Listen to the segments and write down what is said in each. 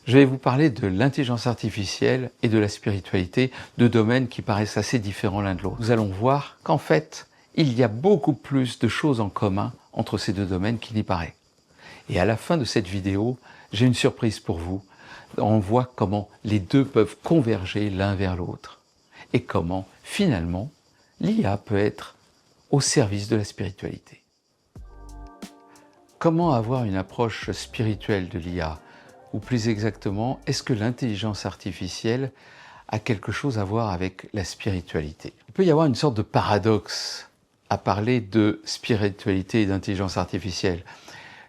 Je vais vous parler de l'intelligence artificielle et de la spiritualité, deux domaines qui paraissent assez différents l'un de l'autre. Nous allons voir qu'en fait, il y a beaucoup plus de choses en commun entre ces deux domaines qu'il n'y paraît. Et à la fin de cette vidéo, j'ai une surprise pour vous. On voit comment les deux peuvent converger l'un vers l'autre et comment, finalement, l'IA peut être au service de la spiritualité. Comment avoir une approche spirituelle de l'IA? Ou plus exactement, est-ce que l'intelligence artificielle a quelque chose à voir avec la spiritualité? Il peut y avoir une sorte de paradoxe à parler de spiritualité et d'intelligence artificielle.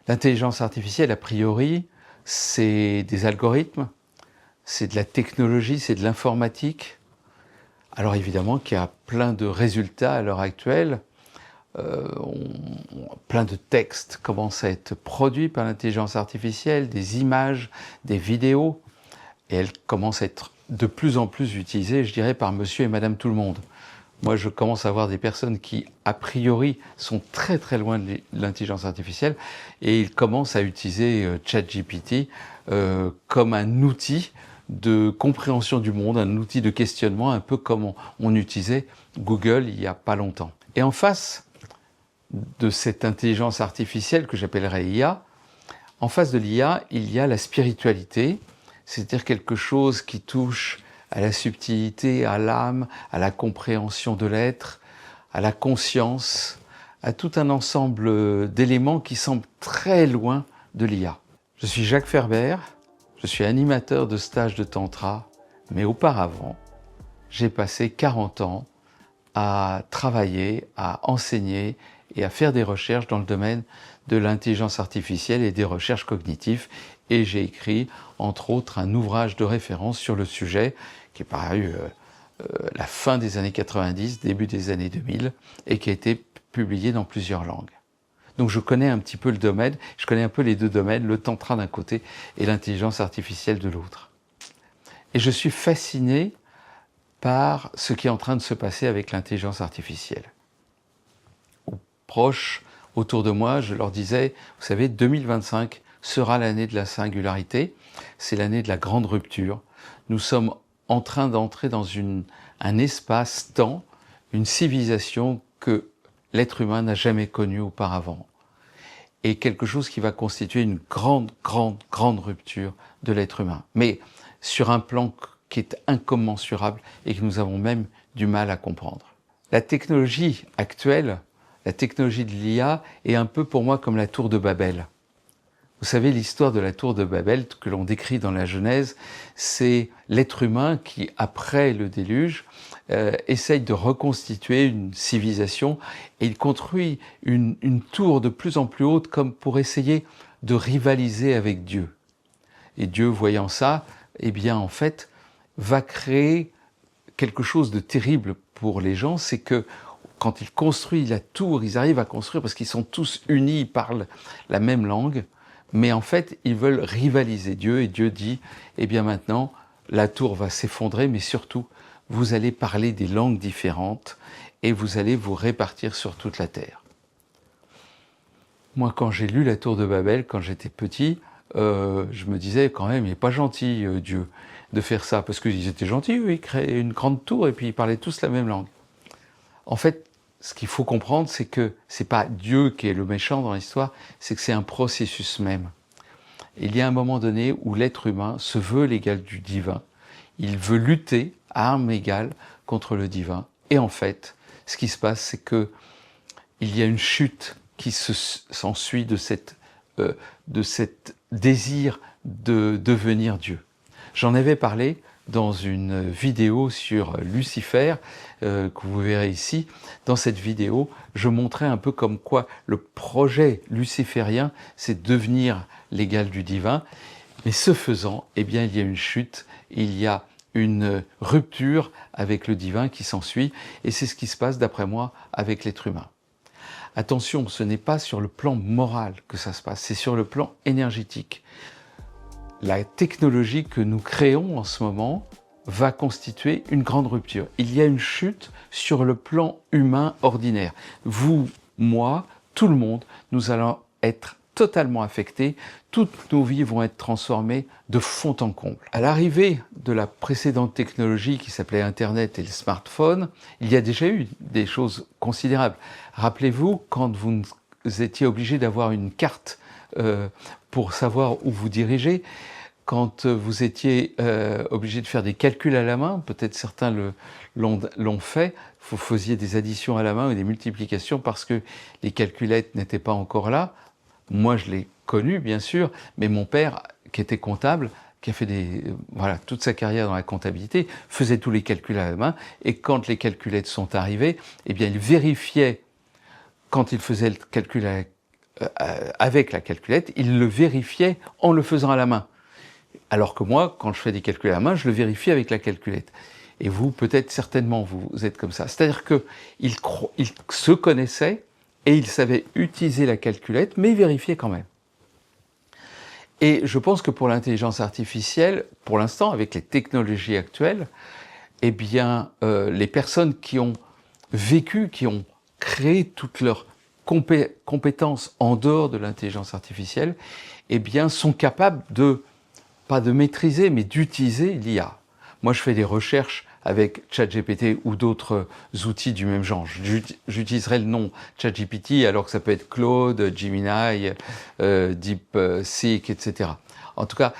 L'intelligence artificielle, a priori, c'est des algorithmes, c'est de la technologie, c'est de l'informatique. Alors évidemment qu'il y a plein de résultats à l'heure actuelle. Plein de textes commencent à être produits par l'intelligence artificielle, des images, des vidéos, et elles commencent à être de plus en plus utilisées, je dirais, par monsieur et madame tout le monde. Moi, je commence à voir des personnes qui, a priori, sont très très loin de l'intelligence artificielle, et ils commencent à utiliser ChatGPT comme un outil de compréhension du monde, un outil de questionnement, un peu comme on utilisait Google il n'y a pas longtemps. Et en face de cette intelligence artificielle que j'appellerais IA, en face de l'IA, il y a la spiritualité, c'est-à-dire quelque chose qui touche à la subtilité, à l'âme, à la compréhension de l'être, à la conscience, à tout un ensemble d'éléments qui semblent très loin de l'IA. Je suis Jacques Ferber, je suis animateur de stages de Tantra, mais auparavant, j'ai passé 40 ans à travailler, à enseigner et à faire des recherches dans le domaine de l'intelligence artificielle et des recherches cognitives. Et j'ai écrit, entre autres, un ouvrage de référence sur le sujet qui est paru la fin des années 90, début des années 2000, et qui a été publié dans plusieurs langues. Donc je connais un petit peu le domaine, je connais un peu les deux domaines, le tantra d'un côté et l'intelligence artificielle de l'autre. Et je suis fasciné par ce qui est en train de se passer avec l'intelligence artificielle. Proches autour de moi, je leur disais, vous savez, 2025 sera l'année de la singularité, c'est l'année de la grande rupture. Nous sommes en train d'entrer dans un espace-temps, une civilisation que l'être humain n'a jamais connue auparavant. Et quelque chose qui va constituer une grande rupture de l'être humain. Mais sur un plan qui est incommensurable et que nous avons même du mal à comprendre. La technologie actuelle, la technologie de l'IA est un peu pour moi comme la tour de Babel. Vous savez, l'histoire de la tour de Babel que l'on décrit dans la Genèse, c'est l'être humain qui, après le déluge, essaye de reconstituer une civilisation et il construit une tour de plus en plus haute comme pour essayer de rivaliser avec Dieu. Et Dieu, voyant ça, eh bien en fait, va créer quelque chose de terrible pour les gens, c'est que quand ils construisent la tour, ils arrivent à construire parce qu'ils sont tous unis, ils parlent la même langue, mais en fait, ils veulent rivaliser Dieu, et Dieu dit, eh bien maintenant, la tour va s'effondrer, mais surtout, vous allez parler des langues différentes, et vous allez vous répartir sur toute la terre. Moi, quand j'ai lu la tour de Babel, quand j'étais petit, je me disais quand même, il n'est pas gentil, Dieu, de faire ça, parce qu'ils étaient gentils, eux, ils créaient une grande tour, et puis ils parlaient tous la même langue. En fait, ce qu'il faut comprendre, c'est que ce n'est pas Dieu qui est le méchant dans l'histoire, c'est que c'est un processus même. Il y a un moment donné où l'être humain se veut l'égal du divin. Il veut lutter à armes égales contre le divin. Et en fait, ce qui se passe, c'est que il y a une chute qui s'ensuit de cet désir de devenir Dieu. J'en avais parlé dans une vidéo sur Lucifer, que vous verrez ici. Dans cette vidéo, je montrais un peu comme quoi le projet luciférien, c'est devenir l'égal du divin. Mais ce faisant, eh bien, il y a une chute, il y a une rupture avec le divin qui s'ensuit, et c'est ce qui se passe, d'après moi, avec l'être humain. Attention, ce n'est pas sur le plan moral que ça se passe, c'est sur le plan énergétique. La technologie que nous créons en ce moment va constituer une grande rupture. Il y a une chute sur le plan humain ordinaire. Vous, moi, tout le monde, nous allons être totalement affecté, toutes nos vies vont être transformées de fond en comble. À l'arrivée de la précédente technologie qui s'appelait Internet et le smartphone, il y a déjà eu des choses considérables. Rappelez-vous, quand vous étiez obligé d'avoir une carte pour savoir où vous dirigez, quand vous étiez obligé de faire des calculs à la main, peut-être certains l'ont fait, vous faisiez des additions à la main ou des multiplications parce que les calculettes n'étaient pas encore là. Moi, je l'ai connu, bien sûr, mais mon père, qui était comptable, qui a fait toute sa carrière dans la comptabilité, faisait tous les calculs à la main, et quand les calculettes sont arrivées, eh bien, il vérifiait, quand il faisait le calcul avec la calculette, il le vérifiait en le faisant à la main. Alors que moi, quand je fais des calculs à la main, je le vérifie avec la calculette. Et vous, peut-être, certainement, vous êtes comme ça. C'est-à-dire qu'il se connaissait et il savait utiliser la calculette, mais vérifier quand même. Et je pense que pour l'intelligence artificielle, pour l'instant, avec les technologies actuelles, eh bien, les personnes qui ont vécu, qui ont créé toutes leurs compétences en dehors de l'intelligence artificielle, eh bien, sont capables pas de maîtriser, mais d'utiliser l'IA. Moi, je fais des recherches avec ChatGPT ou d'autres outils du même genre. J'utiliserai le nom ChatGPT alors que ça peut être Claude, Gemini, DeepSeek, etc. En tout cas,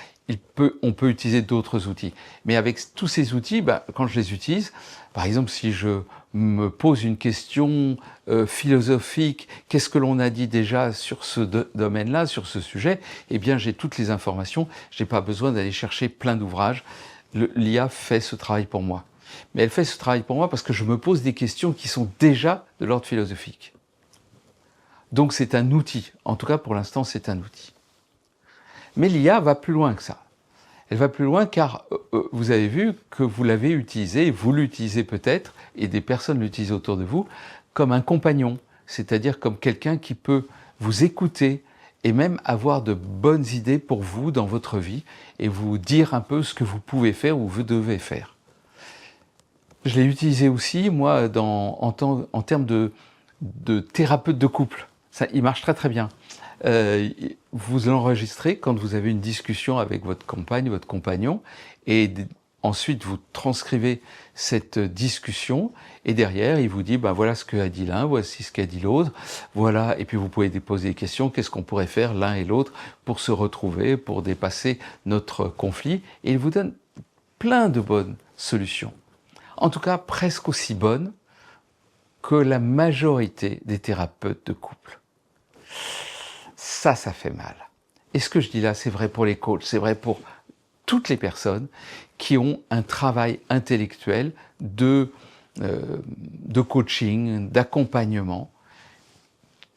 on peut utiliser d'autres outils. Mais avec tous ces outils, quand je les utilise, par exemple, si je me pose une question philosophique, qu'est-ce que l'on a dit déjà sur ce domaine-là, sur ce sujet, eh bien, j'ai toutes les informations, je n'ai pas besoin d'aller chercher plein d'ouvrages. L'IA fait ce travail pour moi. Mais elle fait ce travail pour moi parce que je me pose des questions qui sont déjà de l'ordre philosophique. Donc c'est un outil. En tout cas, pour l'instant, c'est un outil. Mais l'IA va plus loin que ça. Elle va plus loin car vous avez vu que vous l'avez utilisé, vous l'utilisez peut-être, et des personnes l'utilisent autour de vous, comme un compagnon, c'est-à-dire comme quelqu'un qui peut vous écouter et même avoir de bonnes idées pour vous dans votre vie et vous dire un peu ce que vous pouvez faire ou vous devez faire. Je l'ai utilisé aussi, moi, en termes de thérapeute de couple. Ça, il marche très très bien. Vous l'enregistrez quand vous avez une discussion avec votre compagne, votre compagnon, et ensuite vous transcrivez cette discussion, et derrière il vous dit voilà ce qu'a dit l'un, voici ce qu'a dit l'autre, voilà, et puis vous pouvez poser des questions, qu'est-ce qu'on pourrait faire l'un et l'autre pour se retrouver, pour dépasser notre conflit, et il vous donne plein de bonnes solutions. En tout cas, presque aussi bonnes que la majorité des thérapeutes de couple. Ça fait mal. Et ce que je dis là, c'est vrai pour les coachs, c'est vrai pour toutes les personnes qui ont un travail intellectuel de coaching, d'accompagnement.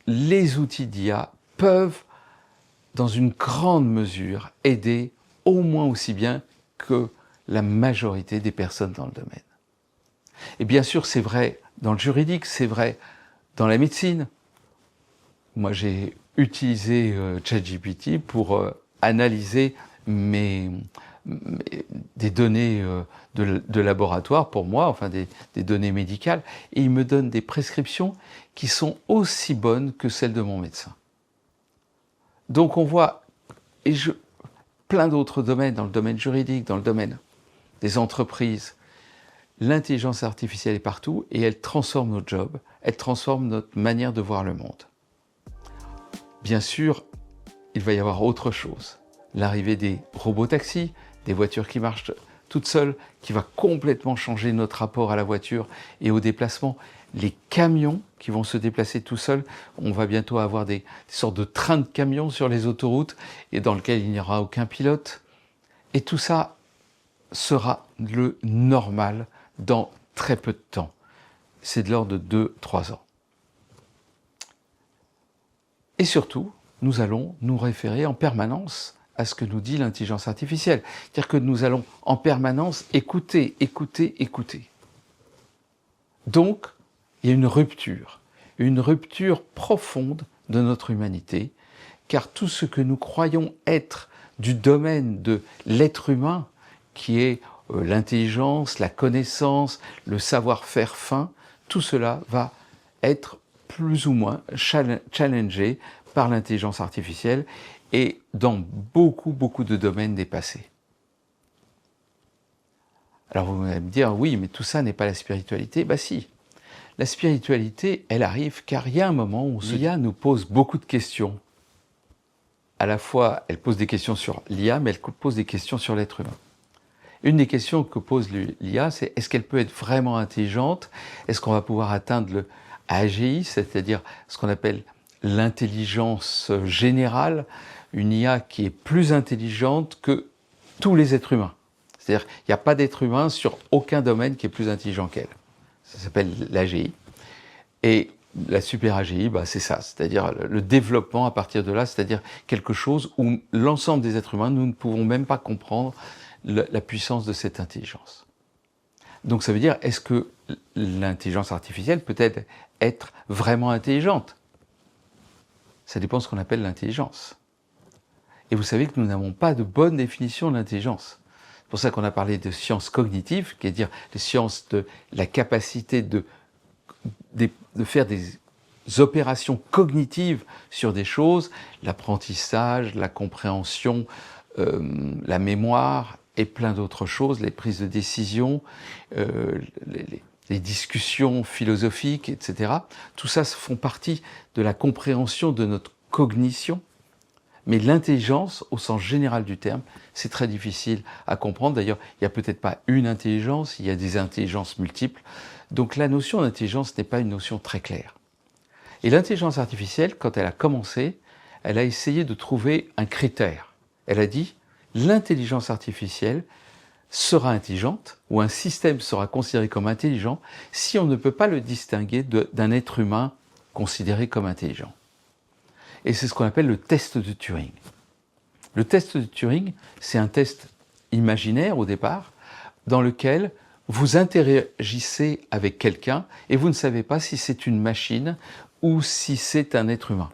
Les outils d'IA peuvent, dans une grande mesure, aider au moins aussi bien que la majorité des personnes dans le domaine. Et bien sûr, c'est vrai dans le juridique, c'est vrai dans la médecine. Moi, j'ai utilisé ChatGPT pour analyser des données de laboratoire pour moi, enfin des données médicales, et il me donne des prescriptions qui sont aussi bonnes que celles de mon médecin. Donc on voit, plein d'autres domaines, dans le domaine juridique, dans le domaine des entreprises, l'intelligence artificielle est partout et elle transforme notre job, elle transforme notre manière de voir le monde. Bien sûr, il va y avoir autre chose. L'arrivée des robotaxis, des voitures qui marchent toutes seules, qui va complètement changer notre rapport à la voiture et au déplacement. Les camions qui vont se déplacer tout seuls. On va bientôt avoir des sortes de trains de camions sur les autoroutes et dans lesquels il n'y aura aucun pilote. Et tout ça sera le normal dans très peu de temps. C'est de l'ordre de 2-3 ans. Et surtout, nous allons nous référer en permanence à ce que nous dit l'intelligence artificielle. C'est-à-dire que nous allons en permanence écouter. Donc, il y a une rupture profonde de notre humanité, car tout ce que nous croyons être du domaine de l'être humain, qui est l'intelligence, la connaissance, le savoir-faire fin, tout cela va être plus ou moins challengé par l'intelligence artificielle et dans beaucoup de domaines dépassés. Alors vous allez me dire, oui, mais tout ça n'est pas la spiritualité. Bah si, la spiritualité, elle arrive car il y a un moment où l'IA nous pose beaucoup de questions. À la fois, elle pose des questions sur l'IA, mais elle pose des questions sur l'être humain. Une des questions que pose l'IA, c'est est-ce qu'elle peut être vraiment intelligente? Est-ce qu'on va pouvoir atteindre le AGI, c'est-à-dire ce qu'on appelle l'intelligence générale, une IA qui est plus intelligente que tous les êtres humains? C'est-à-dire qu'il n'y a pas d'être humain sur aucun domaine qui est plus intelligent qu'elle. Ça s'appelle l'AGI. Et la super AGI, bah, c'est ça, c'est-à-dire le développement à partir de là, c'est-à-dire quelque chose où l'ensemble des êtres humains, nous ne pouvons même pas comprendre la puissance de cette intelligence. Donc ça veut dire, est-ce que l'intelligence artificielle peut être vraiment intelligente? Ça dépend de ce qu'on appelle l'intelligence. Et vous savez que nous n'avons pas de bonne définition de l'intelligence. C'est pour ça qu'on a parlé de sciences cognitives, qui est dire les sciences de la capacité de faire des opérations cognitives sur des choses, l'apprentissage, la compréhension, la mémoire et plein d'autres choses, les prises de décision, les discussions philosophiques, etc. Tout ça font partie de la compréhension de notre cognition. Mais l'intelligence, au sens général du terme, c'est très difficile à comprendre. D'ailleurs, il n'y a peut-être pas une intelligence, il y a des intelligences multiples. Donc la notion d'intelligence n'est pas une notion très claire. Et l'intelligence artificielle, quand elle a commencé, elle a essayé de trouver un critère. Elle a dit, l'intelligence artificielle sera intelligente, ou un système sera considéré comme intelligent, si on ne peut pas le distinguer d'un être humain considéré comme intelligent. Et c'est ce qu'on appelle le test de Turing. Le test de Turing, c'est un test imaginaire au départ, dans lequel vous interagissez avec quelqu'un et vous ne savez pas si c'est une machine ou si c'est un être humain.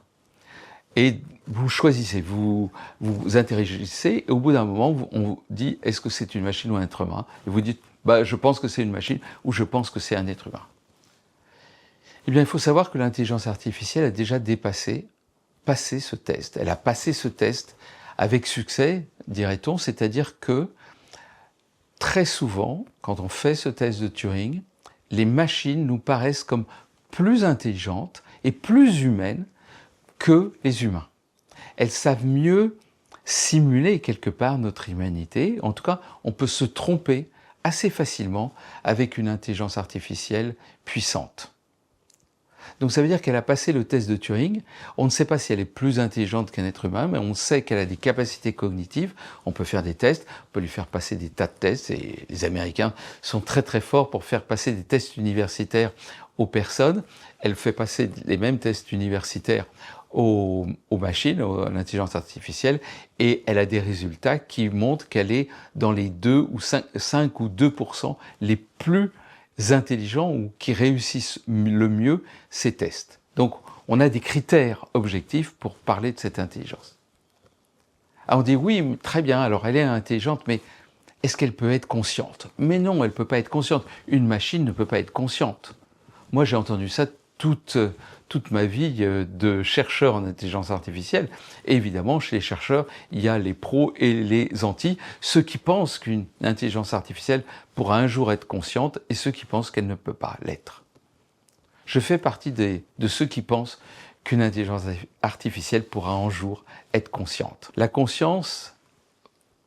Et vous choisissez, vous interagissez, et au bout d'un moment, on vous dit est-ce que c'est une machine ou un être humain? Et vous dites bah, je pense que c'est une machine ou je pense que c'est un être humain. Eh bien, il faut savoir que l'intelligence artificielle a déjà passé ce test. Elle a passé ce test avec succès, dirait-on, c'est-à-dire que très souvent, quand on fait ce test de Turing, les machines nous paraissent comme plus intelligentes et plus humaines que les humains. Elles savent mieux simuler quelque part notre humanité. En tout cas, on peut se tromper assez facilement avec une intelligence artificielle puissante. Donc ça veut dire qu'elle a passé le test de Turing. On ne sait pas si elle est plus intelligente qu'un être humain, mais on sait qu'elle a des capacités cognitives. On peut faire des tests, on peut lui faire passer des tas de tests, et les Américains sont très forts pour faire passer des tests universitaires aux personnes. Elle fait passer les mêmes tests universitaires aux machines, à l'intelligence artificielle, et elle a des résultats qui montrent qu'elle est dans les 2 ou 5 ou 2% les plus intelligents ou qui réussissent le mieux ces tests. Donc on a des critères objectifs pour parler de cette intelligence. Alors on dit oui, très bien, alors elle est intelligente, mais est-ce qu'elle peut être consciente? Mais non, elle ne peut pas être consciente. Une machine ne peut pas être consciente. Moi j'ai entendu ça toute ma vie de chercheur en intelligence artificielle. Et évidemment, chez les chercheurs, il y a les pros et les anti, ceux qui pensent qu'une intelligence artificielle pourra un jour être consciente et ceux qui pensent qu'elle ne peut pas l'être. Je fais partie de ceux qui pensent qu'une intelligence artificielle pourra un jour être consciente. La conscience,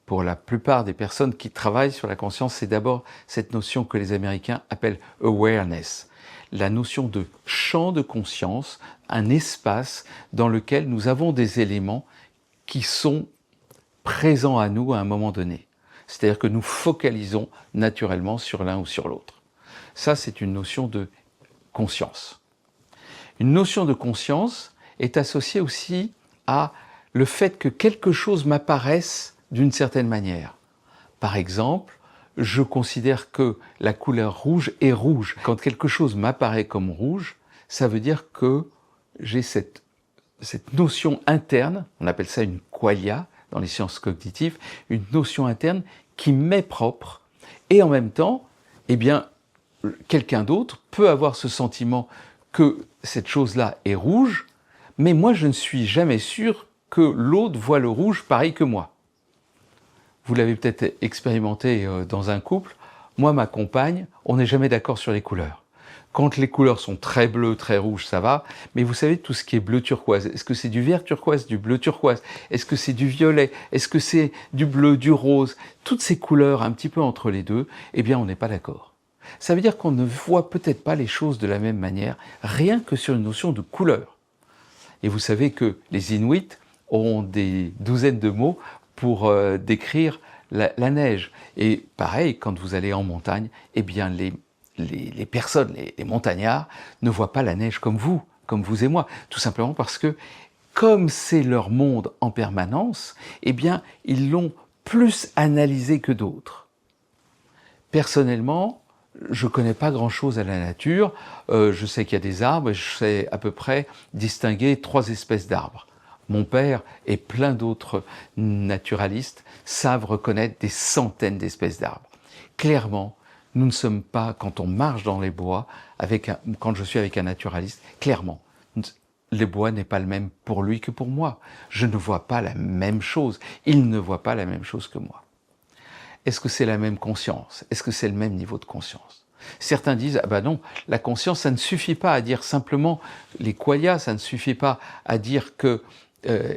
pour la plupart des personnes qui travaillent sur la conscience, c'est d'abord cette notion que les Américains appellent « awareness ». La notion de champ de conscience, un espace dans lequel nous avons des éléments qui sont présents à nous à un moment donné. C'est-à-dire que nous focalisons naturellement sur l'un ou sur l'autre. Ça, c'est une notion de conscience. Une notion de conscience est associée aussi à le fait que quelque chose m'apparaisse d'une certaine manière. Par exemple, je considère que la couleur rouge est rouge. Quand quelque chose m'apparaît comme rouge, ça veut dire que j'ai cette notion interne, on appelle ça une qualia dans les sciences cognitives, une notion interne qui m'est propre. Et en même temps, eh bien, quelqu'un d'autre peut avoir ce sentiment que cette chose-là est rouge, mais moi je ne suis jamais sûr que l'autre voit le rouge pareil que moi. Vous l'avez peut-être expérimenté dans un couple, moi ma compagne, on n'est jamais d'accord sur les couleurs. Quand les couleurs sont très bleues, très rouges, ça va, mais vous savez tout ce qui est bleu turquoise, est-ce que c'est du vert turquoise, du bleu turquoise, est-ce que c'est du violet, est-ce que c'est du bleu, du rose, toutes ces couleurs un petit peu entre les deux, eh bien on n'est pas d'accord. Ça veut dire qu'on ne voit peut-être pas les choses de la même manière, rien que sur une notion de couleur. Et vous savez que les Inuits ont des douzaines de mots pour décrire la neige. Et pareil, quand vous allez en montagne, eh bien les personnes, les montagnards, ne voient pas la neige comme vous et moi. Tout simplement parce que, comme c'est leur monde en permanence, eh bien, ils l'ont plus analysé que d'autres. Personnellement, je ne connais pas grand-chose à la nature. Je sais qu'il y a des arbres et je sais à peu près distinguer 3 espèces d'arbres. Mon père et plein d'autres naturalistes savent reconnaître des centaines d'espèces d'arbres. Clairement, nous ne sommes pas, quand on marche dans les bois, quand je suis avec un naturaliste, clairement, le bois n'est pas le même pour lui que pour moi. Je ne vois pas la même chose. Il ne voit pas la même chose que moi. Est-ce que c'est la même conscience? Est-ce que c'est le même niveau de conscience? Certains disent, ah ben non, la conscience, ça ne suffit pas à dire simplement les qualia, ça ne suffit pas à dire que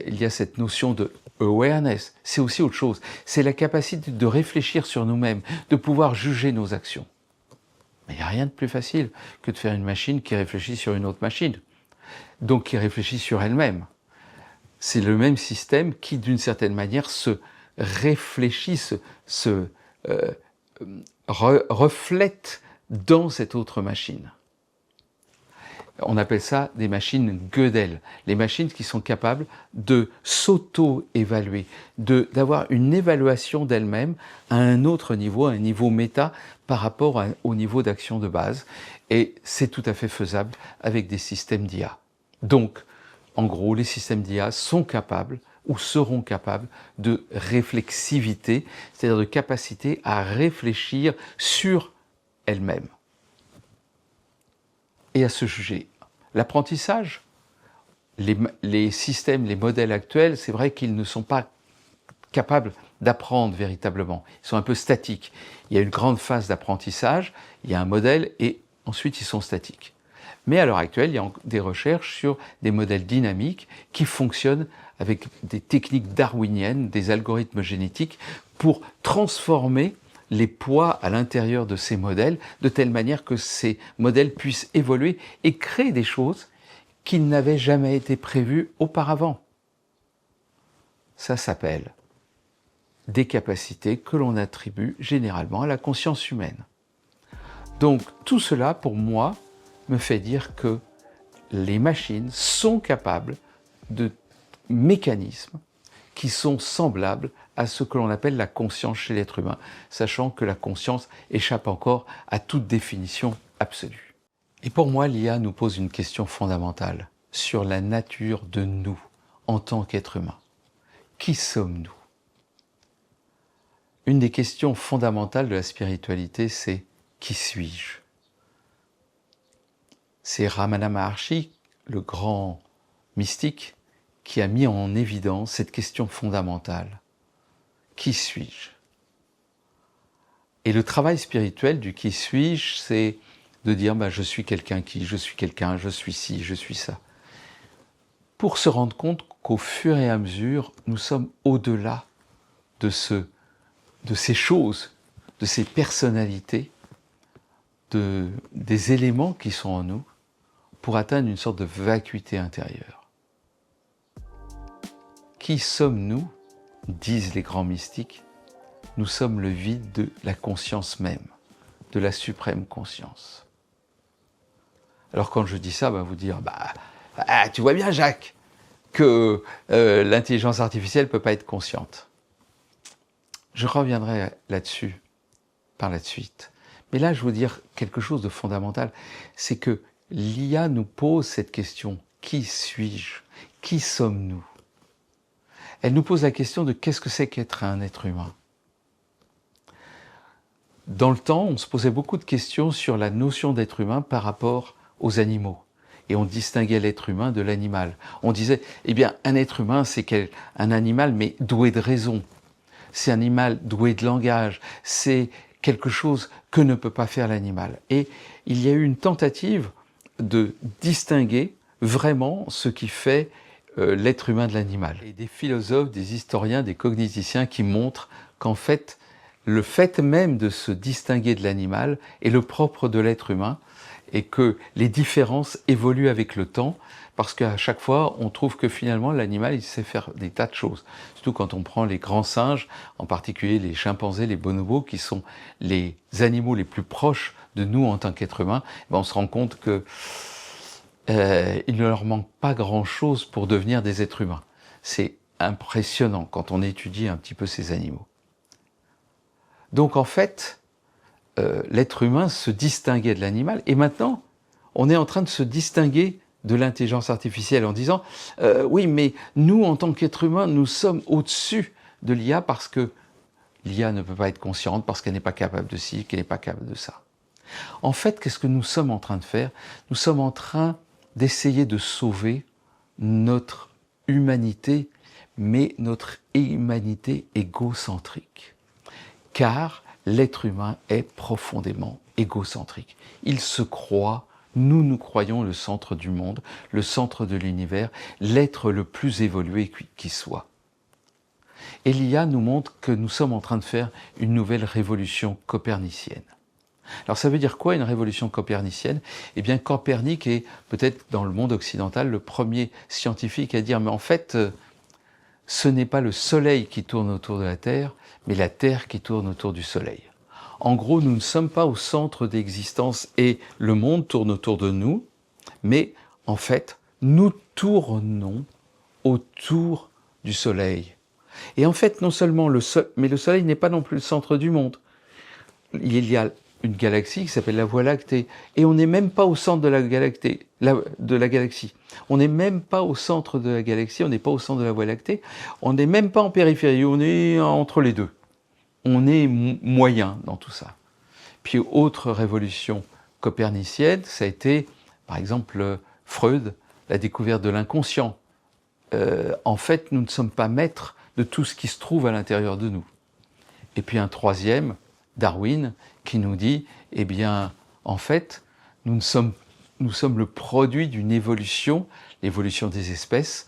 il y a cette notion de awareness, c'est aussi autre chose. C'est la capacité de réfléchir sur nous-mêmes, de pouvoir juger nos actions. Mais il n'y a rien de plus facile que de faire une machine qui réfléchit sur une autre machine, donc qui réfléchit sur elle-même. C'est le même système qui, d'une certaine manière, se réfléchit, reflète dans cette autre machine. On appelle ça des machines Gödel, les machines qui sont capables de s'auto-évaluer, d'avoir une évaluation d'elles-mêmes à un autre niveau, à un niveau méta par rapport au niveau d'action de base. Et c'est tout à fait faisable avec des systèmes d'IA. Donc, en gros, les systèmes d'IA sont capables ou seront capables de réflexivité, c'est-à-dire de capacité à réfléchir sur elles-mêmes et à se juger. L'apprentissage, les systèmes, les modèles actuels, c'est vrai qu'ils ne sont pas capables d'apprendre véritablement. Ils sont un peu statiques. Il y a une grande phase d'apprentissage, il y a un modèle et ensuite ils sont statiques. Mais à l'heure actuelle, il y a des recherches sur des modèles dynamiques qui fonctionnent avec des techniques darwiniennes, des algorithmes génétiques, pour transformer les poids à l'intérieur de ces modèles, de telle manière que ces modèles puissent évoluer et créer des choses qui n'avaient jamais été prévues auparavant. Ça s'appelle des capacités que l'on attribue généralement à la conscience humaine. Donc tout cela, pour moi, me fait dire que les machines sont capables de mécanismes qui sont semblables à ce que l'on appelle la conscience chez l'être humain, sachant que la conscience échappe encore à toute définition absolue. Et pour moi, l'IA nous pose une question fondamentale sur la nature de nous en tant qu'être humain. Qui sommes-nous? Une des questions fondamentales de la spiritualité, c'est « qui suis-je » C'est Ramana Maharshi, le grand mystique, qui a mis en évidence cette question fondamentale. Qui suis-je? Et le travail spirituel du qui suis-je, c'est de dire je suis quelqu'un qui, je suis quelqu'un, je suis ci, je suis ça. Pour se rendre compte qu'au fur et à mesure, nous sommes au-delà de ces choses, de ces personnalités, des éléments qui sont en nous, pour atteindre une sorte de vacuité intérieure. Qui sommes-nous? Disent les grands mystiques. Nous sommes le vide de la conscience même, de la suprême conscience. Alors quand je dis ça, vous dire, tu vois bien Jacques, que l'intelligence artificielle ne peut pas être consciente. Je reviendrai là-dessus par la suite. Mais là, je veux dire quelque chose de fondamental, c'est que l'IA nous pose cette question, qui suis-je? Qui sommes-nous? Elle nous pose la question de qu'est-ce que c'est qu'être un être humain? Dans le temps, on se posait beaucoup de questions sur la notion d'être humain par rapport aux animaux. et on distinguait l'être humain de l'animal. On disait, eh bien, un être humain, c'est un animal, mais doué de raison. C'est un animal doué de langage. C'est quelque chose que ne peut pas faire l'animal. Et il y a eu une tentative de distinguer vraiment ce qui fait l'être humain de l'animal. Et des philosophes, des historiens, des cogniticiens qui montrent qu'en fait, le fait même de se distinguer de l'animal est le propre de l'être humain et que les différences évoluent avec le temps parce qu'à chaque fois, on trouve que finalement, l'animal, il sait faire des tas de choses. Surtout quand on prend les grands singes, en particulier les chimpanzés, les bonobos, qui sont les animaux les plus proches de nous en tant qu'êtres humains, on se rend compte que il ne leur manque pas grand-chose pour devenir des êtres humains. C'est impressionnant quand on étudie un petit peu ces animaux. Donc en fait, l'être humain se distinguait de l'animal, et maintenant, on est en train de se distinguer de l'intelligence artificielle en disant oui, mais nous, en tant qu'êtres humains, nous sommes au-dessus de l'IA parce que l'IA ne peut pas être consciente, parce qu'elle n'est pas capable de ci, qu'elle n'est pas capable de ça. En fait, qu'est-ce que nous sommes en train de faire? Nous sommes en train d'essayer de sauver notre humanité, mais notre humanité égocentrique. Car l'être humain est profondément égocentrique. Il se croit, nous croyons le centre du monde, le centre de l'univers, l'être le plus évolué qui soit. Et l'IA nous montre que nous sommes en train de faire une nouvelle révolution copernicienne. Alors ça veut dire quoi une révolution copernicienne? Eh bien Copernic est peut-être dans le monde occidental le premier scientifique à dire mais en fait ce n'est pas le Soleil qui tourne autour de la Terre, mais la Terre qui tourne autour du Soleil. En gros, nous ne sommes pas au centre d'existence et le monde tourne autour de nous, mais en fait, nous tournons autour du Soleil. Et en fait, non seulement mais le Soleil n'est pas non plus le centre du monde. Il y a une galaxie qui s'appelle la Voie lactée, et on n'est même pas au centre de la galaxie. On n'est même pas au centre de la galaxie, on n'est pas au centre de la Voie lactée, on n'est même pas en périphérie, on est entre les deux. On est moyen dans tout ça. Puis autre révolution copernicienne, ça a été, par exemple, Freud, la découverte de l'inconscient. En fait, nous ne sommes pas maîtres de tout ce qui se trouve à l'intérieur de nous. Et puis un troisième, Darwin, qui nous dit, eh bien, en fait, nous sommes le produit d'une évolution, l'évolution des espèces,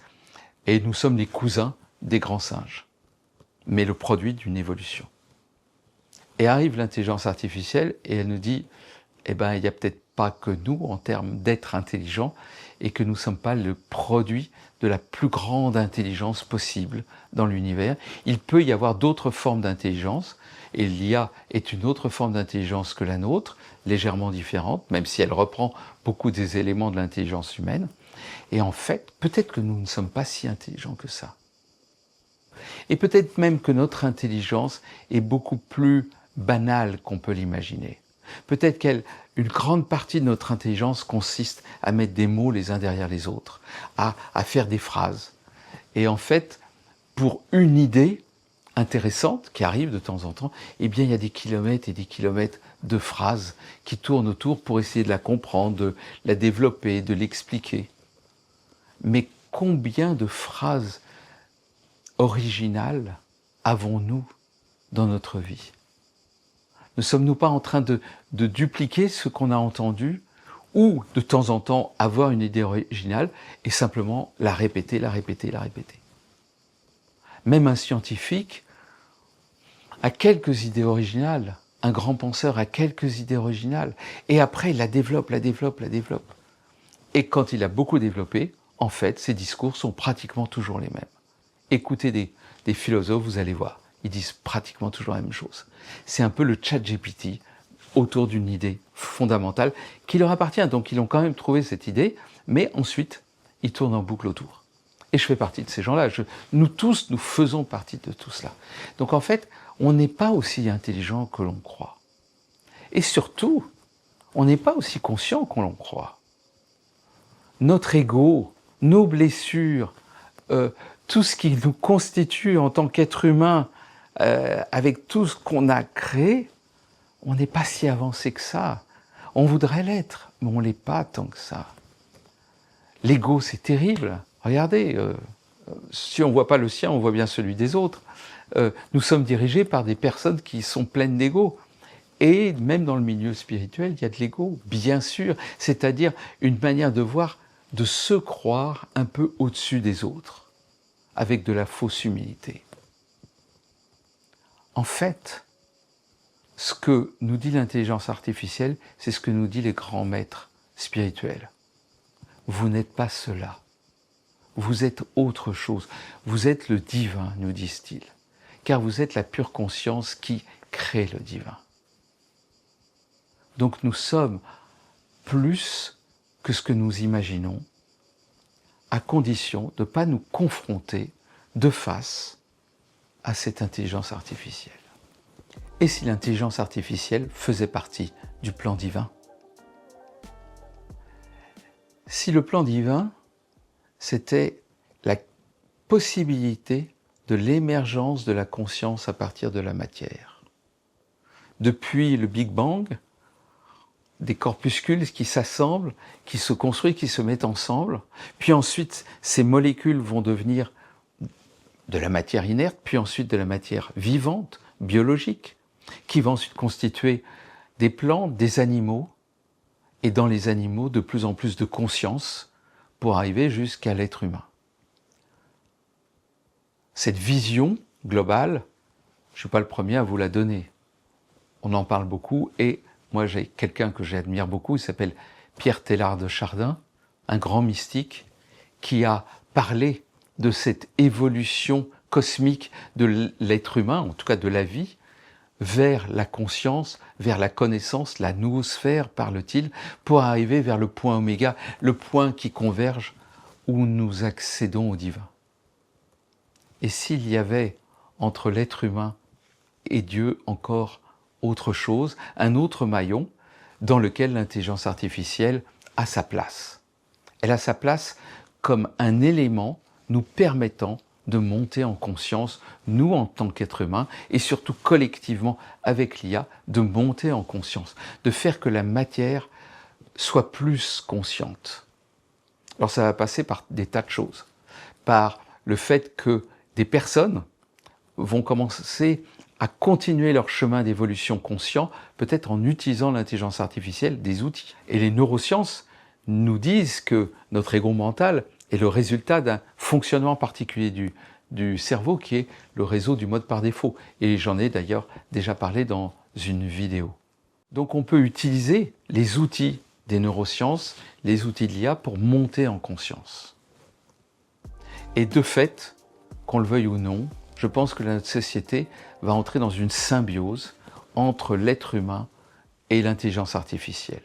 et nous sommes les cousins des grands singes, mais le produit d'une évolution. Et arrive l'intelligence artificielle, et elle nous dit, eh bien, il n'y a peut-être pas que nous, en termes d'être intelligents, et que nous ne sommes pas le produit de la plus grande intelligence possible dans l'univers. Il peut y avoir d'autres formes d'intelligence, et l'IA est une autre forme d'intelligence que la nôtre, légèrement différente, même si elle reprend beaucoup des éléments de l'intelligence humaine. Et en fait, peut-être que nous ne sommes pas si intelligents que ça. Et peut-être même que notre intelligence est beaucoup plus banale qu'on peut l'imaginer. Peut-être qu'une grande partie de notre intelligence consiste à mettre des mots les uns derrière les autres, à faire des phrases. Et en fait, pour une idée intéressante qui arrive de temps en temps, eh bien il y a des kilomètres et des kilomètres de phrases qui tournent autour pour essayer de la comprendre, de la développer, de l'expliquer. Mais combien de phrases originales avons-nous dans notre vie? Ne sommes-nous pas en train de dupliquer ce qu'on a entendu ou de temps en temps avoir une idée originale et simplement la répéter, la répéter, la répéter? Même un scientifique a quelques idées originales, un grand penseur a quelques idées originales, et après il la développe, la développe, la développe. Et quand il a beaucoup développé, en fait, ses discours sont pratiquement toujours les mêmes. Écoutez des philosophes, vous allez voir, ils disent pratiquement toujours la même chose. C'est un peu le ChatGPT autour d'une idée fondamentale qui leur appartient. Donc ils ont quand même trouvé cette idée, mais ensuite, ils tournent en boucle autour. Et je fais partie de ces gens-là. Nous tous, nous faisons partie de tout cela. Donc en fait, on n'est pas aussi intelligent que l'on croit. Et surtout, on n'est pas aussi conscient qu'on l'on croit. Notre ego, nos blessures, tout ce qui nous constitue en tant qu'être humain, avec tout ce qu'on a créé, on n'est pas si avancé que ça. On voudrait l'être, mais on ne l'est pas tant que ça. L'ego, c'est terrible. Regardez, si on ne voit pas le sien, on voit bien celui des autres. Nous sommes dirigés par des personnes qui sont pleines d'ego. Et même dans le milieu spirituel, il y a de l'ego, bien sûr. C'est-à-dire une manière de voir, de se croire un peu au-dessus des autres, avec de la fausse humilité. En fait, ce que nous dit l'intelligence artificielle, c'est ce que nous disent les grands maîtres spirituels. Vous n'êtes pas cela. Vous êtes autre chose. Vous êtes le divin, nous disent-ils. Car vous êtes la pure conscience qui crée le divin. Donc nous sommes plus que ce que nous imaginons, à condition de ne pas nous confronter de face à cette intelligence artificielle. Et si l'intelligence artificielle faisait partie du plan divin? Si le plan divin, c'était la possibilité de l'émergence de la conscience à partir de la matière. Depuis le Big Bang, des corpuscules qui s'assemblent, qui se construisent, qui se mettent ensemble, puis ensuite ces molécules vont devenir de la matière inerte, puis ensuite de la matière vivante, biologique, qui va ensuite constituer des plantes, des animaux, et dans les animaux de plus en plus de conscience pour arriver jusqu'à l'être humain. Cette vision globale, je ne suis pas le premier à vous la donner. On en parle beaucoup et moi j'ai quelqu'un que j'admire beaucoup, il s'appelle Pierre Teilhard de Chardin, un grand mystique qui a parlé de cette évolution cosmique de l'être humain, en tout cas de la vie, vers la conscience, vers la connaissance, la noosphère, parle-t-il, pour arriver vers le point oméga, le point qui converge où nous accédons au divin. Et s'il y avait entre l'être humain et Dieu encore autre chose, un autre maillon dans lequel l'intelligence artificielle a sa place. Elle a sa place comme un élément nous permettant de monter en conscience, nous en tant qu'êtres humains, et surtout collectivement avec l'IA, de monter en conscience, de faire que la matière soit plus consciente. Alors ça va passer par des tas de choses, par le fait que des personnes vont commencer à continuer leur chemin d'évolution conscient, peut-être en utilisant l'intelligence artificielle, des outils. Et les neurosciences nous disent que notre ego mental est le résultat d'un fonctionnement particulier du cerveau qui est le réseau du mode par défaut. Et j'en ai d'ailleurs déjà parlé dans une vidéo. Donc on peut utiliser les outils des neurosciences, les outils de l'IA pour monter en conscience. Et de fait, qu'on le veuille ou non, je pense que notre société va entrer dans une symbiose entre l'être humain et l'intelligence artificielle.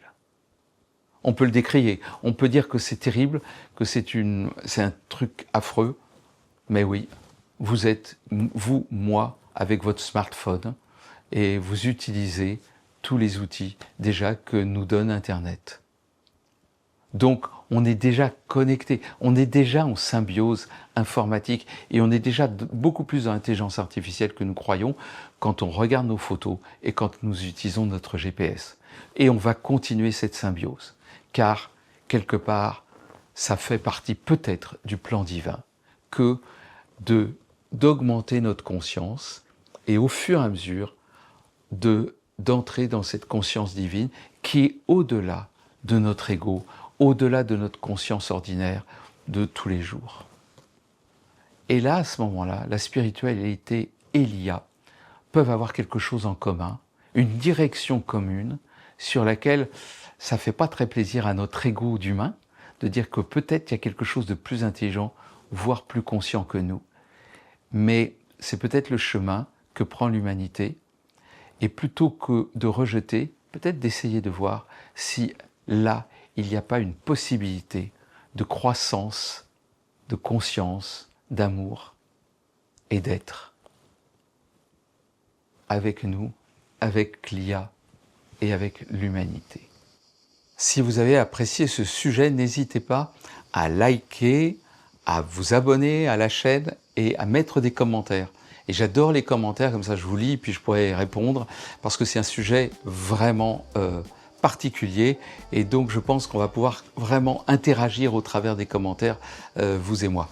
On peut le décrier, on peut dire que c'est terrible, que c'est un truc affreux, mais oui, vous êtes, vous, moi, avec votre smartphone, et vous utilisez tous les outils déjà que nous donne Internet. Donc, on est déjà connecté, on est déjà en symbiose informatique et on est déjà beaucoup plus dans l'intelligence artificielle que nous croyons quand on regarde nos photos et quand nous utilisons notre GPS. Et on va continuer cette symbiose, car quelque part, ça fait partie peut-être du plan divin que d'augmenter notre conscience et au fur et à mesure d'entrer dans cette conscience divine qui est au-delà de notre ego, au-delà de notre conscience ordinaire de tous les jours. Et là, à ce moment-là, la spiritualité et l'IA peuvent avoir quelque chose en commun, une direction commune sur laquelle ça ne fait pas très plaisir à notre ego d'humain de dire que peut-être il y a quelque chose de plus intelligent, voire plus conscient que nous. Mais c'est peut-être le chemin que prend l'humanité et plutôt que de rejeter, peut-être d'essayer de voir si là, il n'y a pas une possibilité de croissance, de conscience, d'amour et d'être avec nous, avec l'IA et avec l'humanité. Si vous avez apprécié ce sujet, n'hésitez pas à liker, à vous abonner à la chaîne et à mettre des commentaires. Et j'adore les commentaires, comme ça je vous lis, puis je pourrai répondre, parce que c'est un sujet vraiment particulier et donc je pense qu'on va pouvoir vraiment interagir au travers des commentaires, vous et moi.